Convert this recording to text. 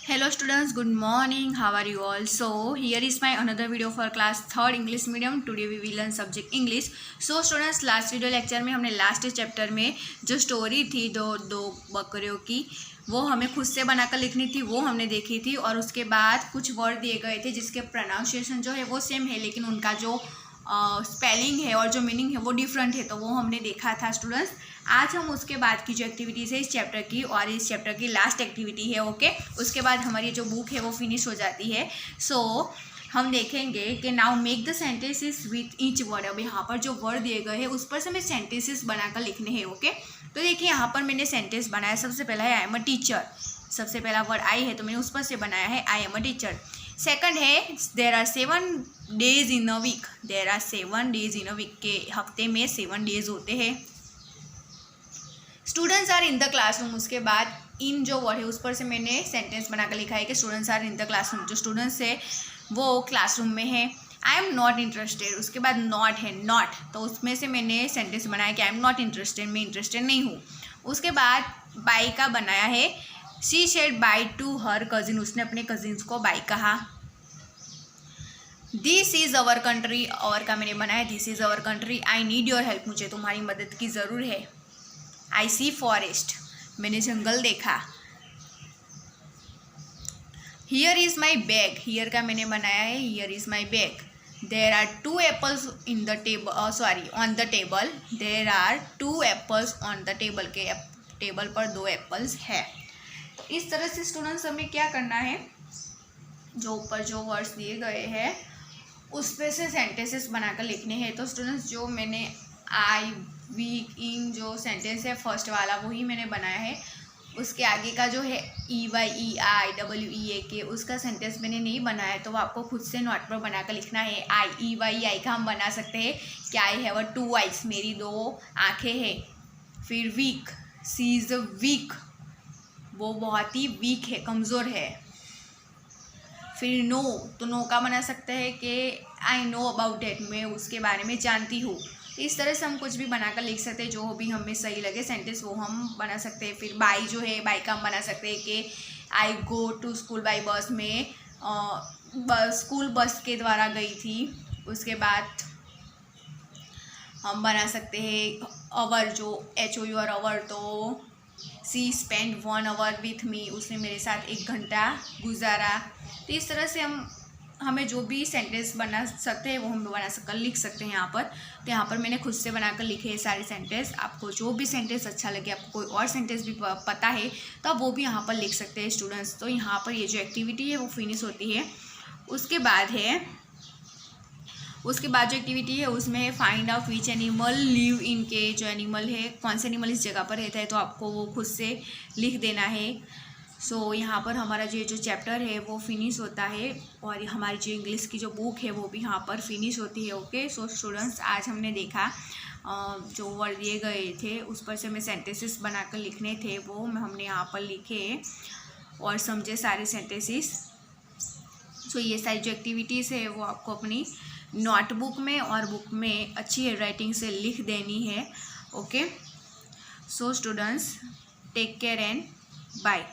Hello students, good morning. How are you all? So here is my another video for class 3rd English medium. Today we will learn subject English. So students, last video lecture में हमने last chapter में जो story थी दो बकरियों की, वो हमें खुद से बनाकर लिखनी थी, वो हमने देखी थी। और उसके बाद कुछ वर्ड दिए गए थे जिसके प्रोनाउंसिएशन जो है वो सेम है, लेकिन उनका जो स्पेलिंग है और जो मीनिंग है वो डिफरेंट है, तो वो हमने देखा था स्टूडेंट्स। आज हम उसके बाद की जो एक्टिविटीज़ है इस चैप्टर की, और इस चैप्टर की लास्ट एक्टिविटी है, ओके। उसके बाद हमारी जो बुक है वो फिनिश हो जाती है। सो हम देखेंगे कि now make the sentences with each word. अब यहाँ पर जो वर्ड दिए गए हैं उस पर से हमें सेंटेंसेस बनाकर लिखने हैं, ओके। तो देखिए यहाँ पर मैंने सेंटेंस बनाया। सबसे पहला है आई एम अ टीचर। सबसे पहला वर्ड आई है तो मैंने उस पर से बनाया है I am a teacher. Second है there are 7 days in a week. There are 7 days in a week, के हफ्ते में 7 डेज होते हैं। Students are in the classroom. उसके बाद इन जो वर्ड है उस पर से मैंने सेंटेंस बनाकर लिखा है कि students are in the classroom. जो स्टूडेंट्स है वो क्लासरूम में है। I am not interested. उसके बाद नॉट है, नॉट, तो उसमें से मैंने सेंटेंस बनाया कि आई एम नॉट इंटरेस्टेड, मैं इंटरेस्टेड नहीं हूँ। उसके बाद बाई का बनाया है she said bye to her cousin. उसने अपने कजिन्स को बाय कहा। This is our country. और का मैंने बनाया this is our country. I need your help. मुझे तुम्हारी मदद की ज़रूर है। I see forest. मैंने जंगल देखा। Here is my bag. Here का मैंने बनाया है here is my bag. There are 2 apples in the table, sorry on the table. There are 2 apples on the table, के टेबल पर 2 एप्पल्स है। इस तरह से स्टूडेंट्स हमें क्या करना है, जो ऊपर जो वर्ड्स दिए गए हैं उस पे से सेंटेंसेस बनाकर लिखने हैं। तो स्टूडेंट्स जो मैंने आई वीक इन जो सेंटेंस है फर्स्ट वाला वही मैंने बनाया है। उसके आगे का जो है EYEIWEAK, उसका सेंटेंस मैंने नहीं बनाया है, तो वो आपको खुद से नोट पर बनाकर लिखना है। IEYEI का हम बना सकते हैं कि आई हैव अ 2 आइज, मेरी 2 आँखें हैं। फिर वीक, सी इज़ वीक, वो बहुत ही वीक है, कमज़ोर है। फिर नो, तो नो का बना सकते हैं कि आई नो अबाउट इट, मैं उसके बारे में जानती हूँ। इस तरह से हम कुछ भी बनाकर लिख सकते हैं, जो भी हमें सही लगे सेंटेंस वो हम बना सकते हैं। फिर बाई जो है, बाई का हम बना सकते हैं कि I go to school by bus, में स्कूल बस के द्वारा गई थी। उसके बाद हम बना सकते हैं अवर, जो HOU और अवर, तो सी स्पेंड 1 आवर विथ मी, उसने मेरे साथ 1 घंटा गुजारा। तो इस तरह से हमें जो भी सेंटेंस बना सकते हैं वो हम बना सकते लिख सकते हैं यहाँ पर। तो यहाँ पर मैंने खुद से बनाकर लिखे हैं सारे सेंटेंस। आपको जो भी सेंटेंस अच्छा लगे, आपको कोई और सेंटेंस भी पता है तो आप वो भी यहाँ पर लिख सकते हैं स्टूडेंट्स। तो यहाँ पर ये जो एक्टिविटी है वो फिनिश होती है। उसके बाद जो एक्टिविटी है उसमें है find out which animal live in, के जो एनिमल है कौन से एनिमल इस जगह पर रहता है, तो आपको वो खुद से लिख देना है। सो यहाँ पर हमारा जो चैप्टर है वो फिनिश होता है, और हमारी जो इंग्लिश की जो बुक है वो भी यहाँ पर फिनिश होती है, ओके। सो स्टूडेंट्स, आज हमने देखा जो वर्ड दिए गए थे उस पर से हमें सेंटेंसेस बनाकर लिखने थे, वो हमने यहाँ पर लिखे और समझे सारे सेंटेंसेस। सो ये सारी जो एक्टिविटीज़ है वो आपको अपनी नोटबुक में और बुक में अच्छी हैंडराइटिंग से लिख देनी है, okay. So students, take care and bye.